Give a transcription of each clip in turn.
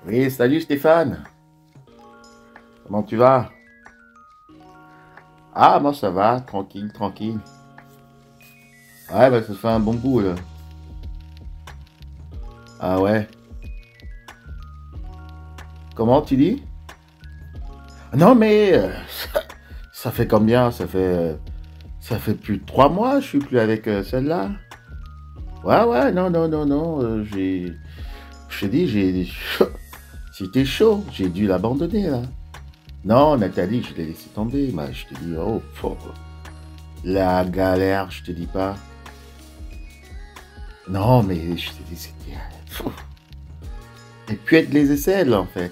Oui, salut Stéphane. Comment tu vas? Ah, moi ça va, tranquille, tranquille. Ouais, bah ça fait un bon bout là. Ah ouais. Comment tu dis? Non mais ça fait combien? Ça fait plus de 3 mois, je suis plus avec celle-là. Ouais, ouais, non, non, non, non. Je t'ai dit, c'était chaud. J'ai dû l'abandonner là. Non, Nathalie, je l'ai laissé tomber. Bah, je te dis, oh, la galère, je te dis pas. Non, mais je te dis, c'était. Et puis être les aisselles, en fait.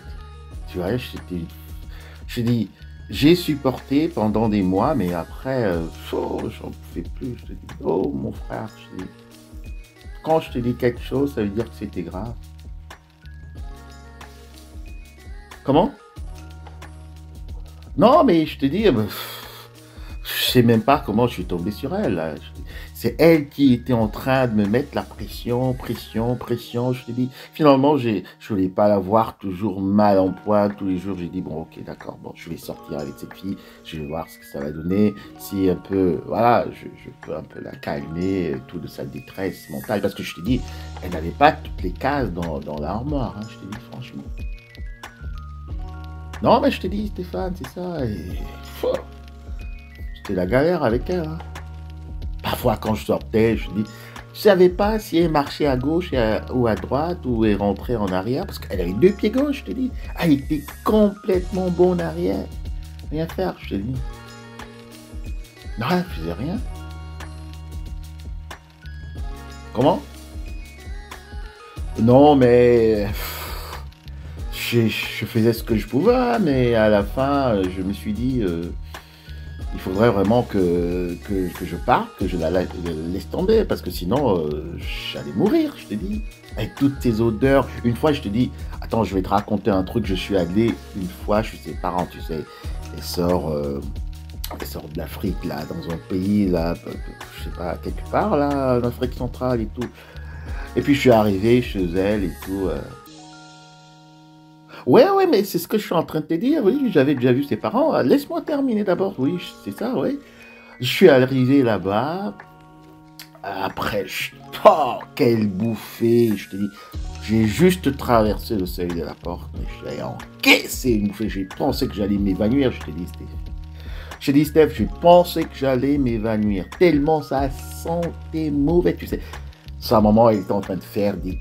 Tu vois, je te dis, j'ai supporté pendant des mois, mais après, j'en pouvais plus. Je te dis, oh mon frère, je te dis, quand je te dis quelque chose, ça veut dire que c'était grave. Comment? Non, mais je te dis, je sais même pas comment je suis tombé sur elle, là. C'est elle qui était en train de me mettre la pression, pression, pression. Je te dis, finalement, je voulais pas la voir toujours mal en point tous les jours. J'ai dit, bon, ok, d'accord, bon, je vais sortir avec cette fille, je vais voir ce que ça va donner. Si un peu, voilà, je peux un peu la calmer, tout de sa détresse mentale. Parce que je te dis, elle n'avait pas toutes les cases dans l'armoire, hein, je te dis, franchement. Non, mais je te dis, Stéphane, c'est ça. Et, c'était la galère avec elle, hein. Parfois, quand je sortais, je dis, je savais pas si elle marchait à gauche ou à droite ou elle rentrait en arrière parce qu'elle avait deux pieds gauche, je te dis. Elle était complètement bonne en arrière. Rien faire, je te dis. Non, elle faisait rien. Comment? Non, mais je faisais ce que je pouvais, hein, mais à la fin, je me suis dit, il faudrait vraiment que je parte, que je la laisse tomber, parce que sinon, j'allais mourir, je te dis. Avec toutes ces odeurs. Une fois, je te dis, attends, je vais te raconter un truc. Je suis allé une fois chez ses parents, tu sais. Elle sort, euh, elle sort de l'Afrique, là, dans un pays, là, je sais pas, quelque part, là, en Afrique centrale et tout. Et puis, je suis arrivé chez elle et tout. Ouais, ouais, mais c'est ce que je suis en train de te dire. Oui, j'avais déjà vu ses parents. Laisse-moi terminer d'abord. Oui, c'est ça, oui. Je suis arrivé là-bas. Après, oh, quelle bouffée! Je te dis, j'ai juste traversé le seuil de la porte, mais j'ai encaissé une bouffée. J'ai pensé que j'allais m'évanouir. Je te dis, Steph. Je te dis, Steph, je pensais que j'allais m'évanouir. Tellement ça sentait mauvais. Tu sais, sa maman, elle était en train de faire des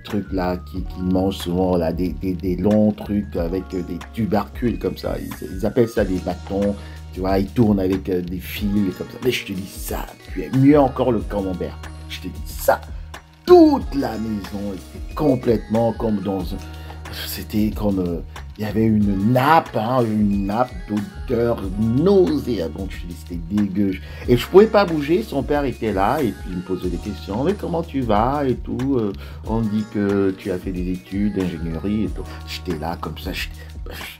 trucs là, qui mangent souvent là, des longs trucs avec des tubercules comme ça. Ils appellent ça des bâtons. Tu vois, ils tournent avec des fils comme ça. Mais je te dis ça, puis mieux encore le camembert. Je te dis ça. Toute la maison était complètement comme dans un... C'était comme... il y avait une nappe, hein, une nappe d'odeur nauséabonde. Je te dis, c'était dégueu. Et je pouvais pas bouger. Son père était là et puis il me posait des questions. Mais comment tu vas et tout. On dit que tu as fait des études d'ingénierie et tout. J'étais là comme ça.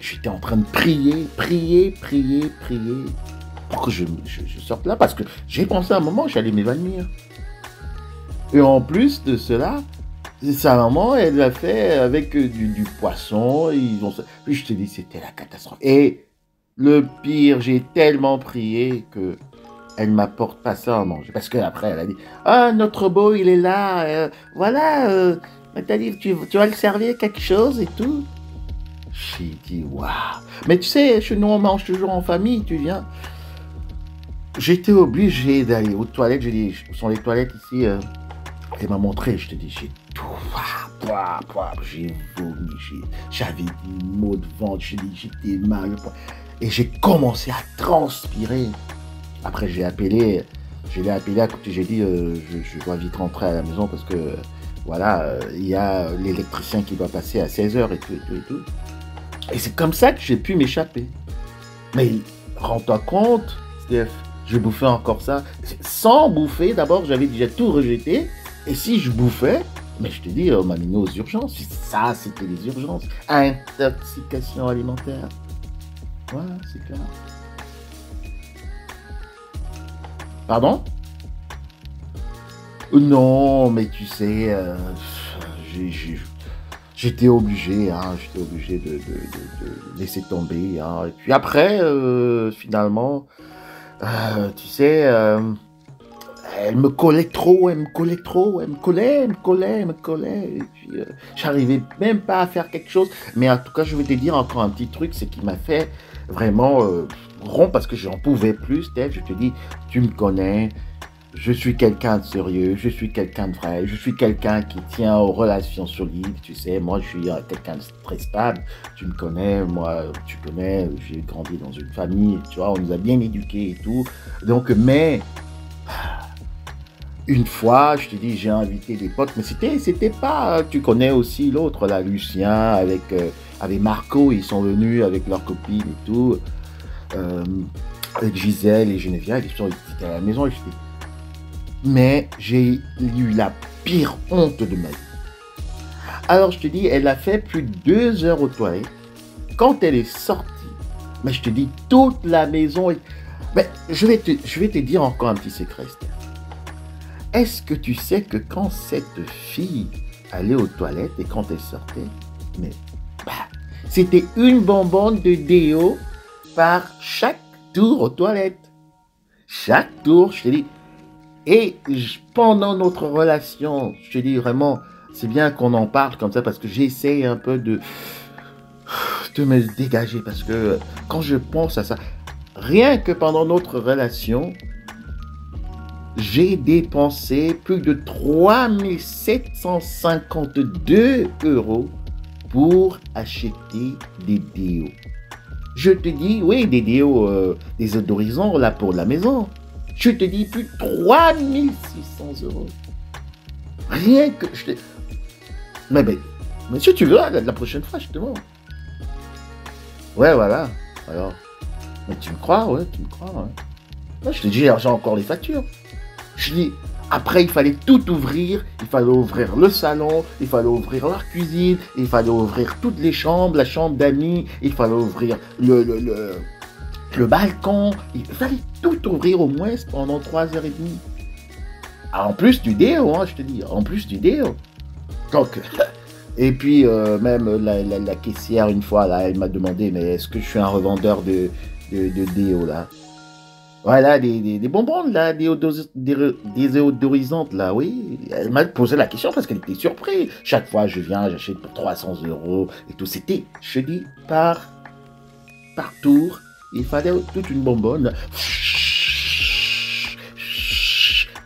J'étais en train de prier, prier, prier, prier pour que je sorte là parce que j'ai pensé à un moment que j'allais m'évanouir. Et en plus de cela, sa maman, elle l'a fait avec du poisson. Puis je te dis, c'était la catastrophe. Et le pire, j'ai tellement prié que elle m'apporte pas ça à manger. Parce qu'après, elle a dit, ah, notre beau, il est là. Voilà, Nathalie, tu vas le servir quelque chose et tout. J'ai dit, waouh. Mais tu sais, chez nous, on mange toujours en famille, tu viens. J'étais obligé d'aller aux toilettes. J'ai dit, où sont les toilettes ici? Elle m'a montré, je te dis, j'ai tout. J'ai vomi, j'avais des maux de ventre, j'ai dit, j'étais mal. Et j'ai commencé à transpirer. Après, je l'ai appelé à côté, j'ai dit, je dois vite rentrer à la maison parce que, voilà, il y a l'électricien qui doit passer à 16 h et tout, et tout, et tout. Et c'est comme ça que j'ai pu m'échapper. Mais rends-toi compte, Steph, je bouffais encore ça. Sans bouffer, d'abord, j'avais déjà tout rejeté. Et si je bouffais, mais je te dis, on m'a mis aux urgences. Ça, c'était les urgences. Intoxication alimentaire. Voilà, c'est clair. Pardon? Non, mais tu sais, j'ai- j'ai- j'étais obligé, hein, de laisser tomber. Hein. Et puis après, finalement, tu sais, elle me collait trop, elle me collait trop, elle me collait. Et puis, j'arrivais même pas à faire quelque chose. Mais en tout cas, je vais te dire encore un petit truc, c'est qui m'a fait vraiment rompre parce que j'en pouvais plus, Steph. Je te dis, tu me connais. Je suis quelqu'un de sérieux, je suis quelqu'un de vrai, je suis quelqu'un qui tient aux relations solides, tu sais, moi je suis quelqu'un de très stable, tu me connais, moi tu connais, j'ai grandi dans une famille, tu vois, on nous a bien éduqués et tout, donc mais une fois, je te dis, j'ai invité des potes, mais c'était pas, tu connais aussi l'autre là, Lucien, avec Marco, ils sont venus avec leurs copines et tout, euh, avec Gisèle et Geneviève, ils étaient à la maison et je dis, mais j'ai eu la pire honte de ma vie. Alors je te dis, elle a fait plus de 2 heures aux toilettes. Quand elle est sortie, mais je te dis, toute la maison est... Mais je vais te dire encore un petit secret, Steph. Est-ce que tu sais que quand cette fille allait aux toilettes et quand elle sortait, mais c'était une bonbonne de déo par chaque tour aux toilettes. Chaque tour, je te dis... Et pendant notre relation, je te dis vraiment, c'est bien qu'on en parle comme ça parce que j'essaie un peu de me dégager parce que quand je pense à ça, rien que pendant notre relation, j'ai dépensé plus de 3752 € pour acheter des déos. Je te dis, oui, des déos, des odorisants là pour la maison. Je te dis plus de 3600 €. Rien que... Mais si tu veux, la prochaine fois, je te montre. Ouais, voilà. Alors, mais tu me crois, ouais, tu me crois. Ouais. Moi, je te dis, j'ai encore les factures. Je dis, après, il fallait tout ouvrir. Il fallait ouvrir le salon, il fallait ouvrir la cuisine, il fallait ouvrir toutes les chambres, la chambre d'amis, il fallait ouvrir le balcon, il fallait tout ouvrir au moins pendant 3h30. En plus du déo, hein, je te dis, en plus du déo. Donc, et puis même la caissière une fois, là, elle m'a demandé, mais est-ce que je suis un revendeur de déo, là? Voilà, des bonbons, là, des odorisantes, là, oui. Elle m'a posé la question parce qu'elle était surprise. Chaque fois, je viens, j'achète pour 300 € et tout. C'était, je dis, par tour. Il fallait toute une bonbonne.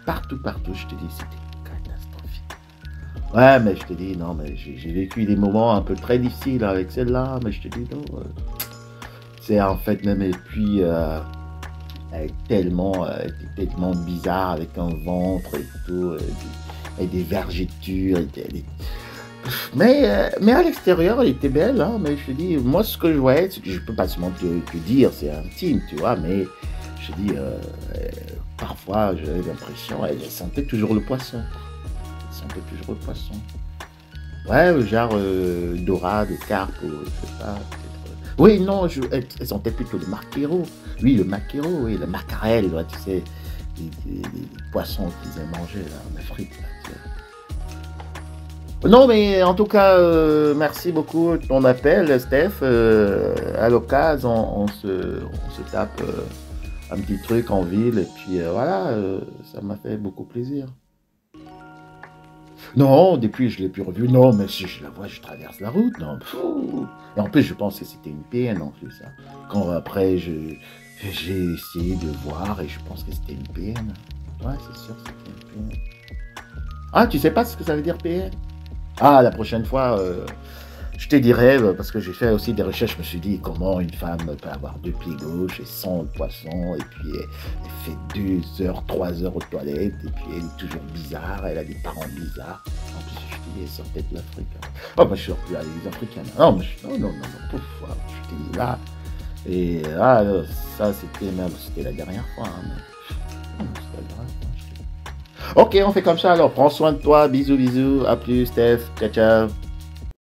Partout, je te dis, c'était catastrophique. Ouais, mais je te dis, non, mais j'ai vécu des moments un peu très difficiles avec celle-là, mais je te dis, non. C'est en fait même, et puis, elle était tellement bizarre, avec un ventre et tout, avec des vergetures, mais à l'extérieur, elle était belle, hein, mais je te dis, moi, ce que je voyais, c'est que je peux pas seulement te dire, c'est intime, tu vois, mais je te dis, parfois, j'avais l'impression, elle sentait toujours le poisson. Elle sentait toujours le poisson. Ouais, genre dorade, carpe, je sais pas, peut-être. Oui, non, elle sentait plutôt le maquereau. Oui, le maquereau, oui, le macarel, ouais, tu sais, les poissons qu'ils aiment manger là, en Afrique, là, tu sais. Non, mais en tout cas, merci beaucoup de ton appel, Steph. À l'occasion, on se tape un petit truc en ville, et puis voilà, ça m'a fait beaucoup plaisir. Non, depuis je l'ai plus revu. Non, mais si je la vois, je traverse la route. Non, pfou. Et en plus, je pense que c'était une PN en plus. Hein. Quand après, j'ai essayé de voir et je pense que c'était une PN. Ouais, c'est sûr, c'était une PN. Ah, tu sais pas ce que ça veut dire PN? Ah, la prochaine fois, je te dirai, parce que j'ai fait aussi des recherches, je me suis dit comment une femme peut avoir 2 pieds gauche et 100 poissons, et puis elle fait 2 heures, 3 heures aux toilettes, et puis elle est toujours bizarre, elle a des parents bizarres. En plus, je te dis, elle sortait de l'Afrique. Hein. Oh, moi, je suis plus avec les Africains. Non, non, pouf, voilà, je te dis là. Et là, ça, c'était la dernière fois. Hein, mais... c'était la dernière fois. Ok, on fait comme ça alors. Prends soin de toi. Bisous, bisous. À plus, Steph. Ciao, ciao.